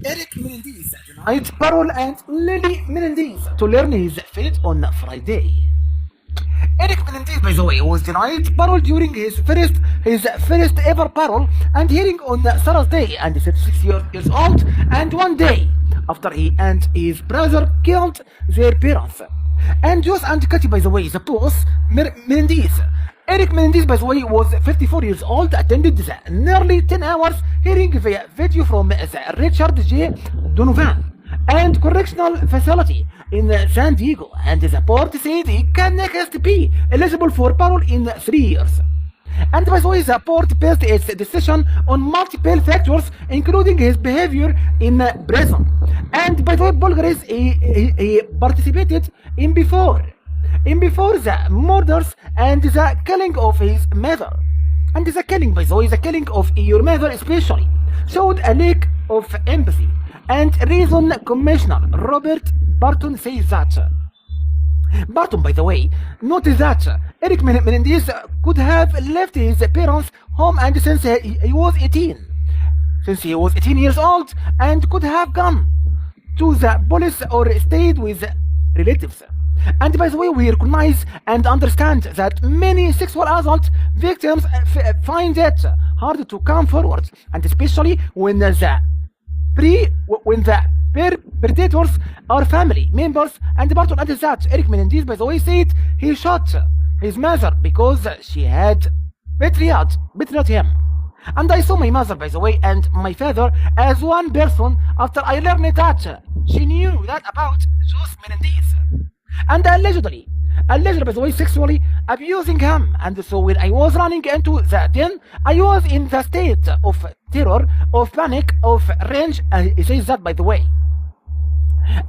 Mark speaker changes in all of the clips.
Speaker 1: Erik Menendez denied parole and Lyle Menendez to learn his fate on Friday. Erik Menendez, by the way, was denied parole during his first ever parole and hearing on Thursday, and is 36 years old, and one day after he and his brother killed their parents. And Joss and Kitty, by the way, the boss, Menendez. Erik Menendez, by the way, was 54 years old, attended the nearly 10 hours hearing via video from the Richard J. Donovan and Correctional Facility in San Diego, and the board said he can next be eligible for parole in 3 years. And by the way, the board based its decision on multiple factors, including his behavior in prison. And by the way, burglaries he participated in before the murders and the killing of his mother. And the killing, by the way, the killing of your mother especially, showed a lack of empathy. And reason Commissioner Robert Barton says that. Barton, by the way, noted that Erik Menendez could have left his parents' home and since he was 18. Since he was 18 years old and could have gone to the police or stayed with relatives. And by the way, we recognize and understand that many sexual assault victims find it hard to come forward, and especially when the perpetrators are family members. And Barton added that Erik Menendez, by the way, said he shot his mother because she had betrayed him. And I saw my mother, by the way, and my father as one person after I learned that she knew that about Joss Menendez. And allegedly, by the way, sexually abusing him. And so when I was running into the den, I was in the state of terror, of panic, of rage. He says that, by the way.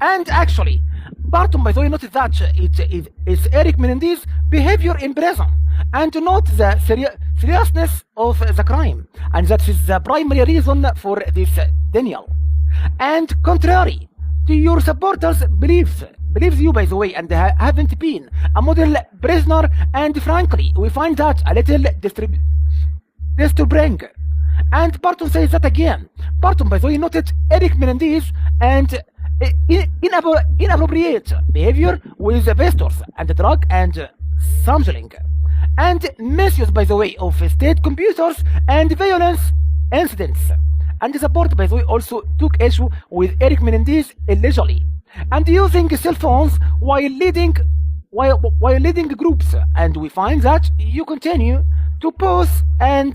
Speaker 1: And actually, Barton, by the way, noted that it is Erik Menendez's behavior in prison and not the seriousness of the crime, and that is the primary reason for this denial. And contrary to your supporters' believes you, by the way, and haven't been a model prisoner, and frankly, we find that a little disturbing. And Barton says that again. Barton, by the way, noted Erik Menendez and inappropriate behavior with visitors and drug and sampling, and misuse, by the way, of state computers and violence incidents. And the board, by the way, also took issue with Erik Menendez illegally and using cell phones while leading groups. And we find that you continue to pose an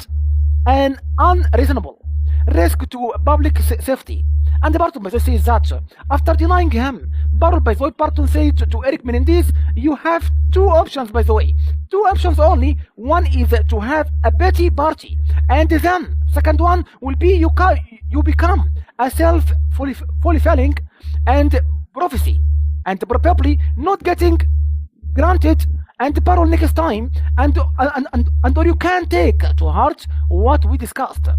Speaker 1: unreasonable risk to public safety. And Barton, by the way, says that after denying him parole, by the way, Barton said to Erik Menendez, you have two options, by the way. Two options only. One is to have a petty party, and then second one will be you become a self-fulfilling and prophecy, and probably not getting granted and parole next time, and or you can take to heart what we discussed.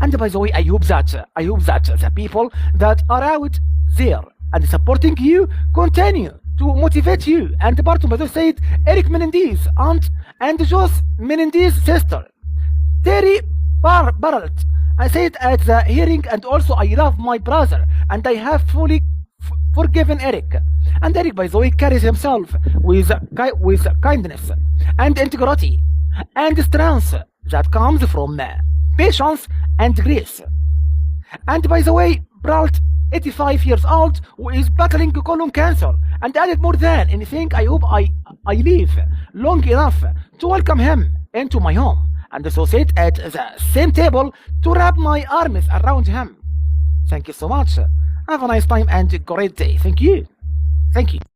Speaker 1: And by the way, I hope that the people that are out there and supporting you continue to motivate you. And Barton, by the way, said Erik Menendez aunt and Joss Menendez's sister Terry Barrett. I said at the hearing, and also I love my brother and I have fully forgiven Erik. And Erik, by the way, carries himself with kindness and integrity and strength that comes from patience and grace. And by the way, Barrett, 85 years old, who is battling colon cancer, and added more than anything, I hope I live long enough to welcome him into my home and so sit at the same table to wrap my arms around him. Thank you so much. Have a nice time and a great day. Thank you.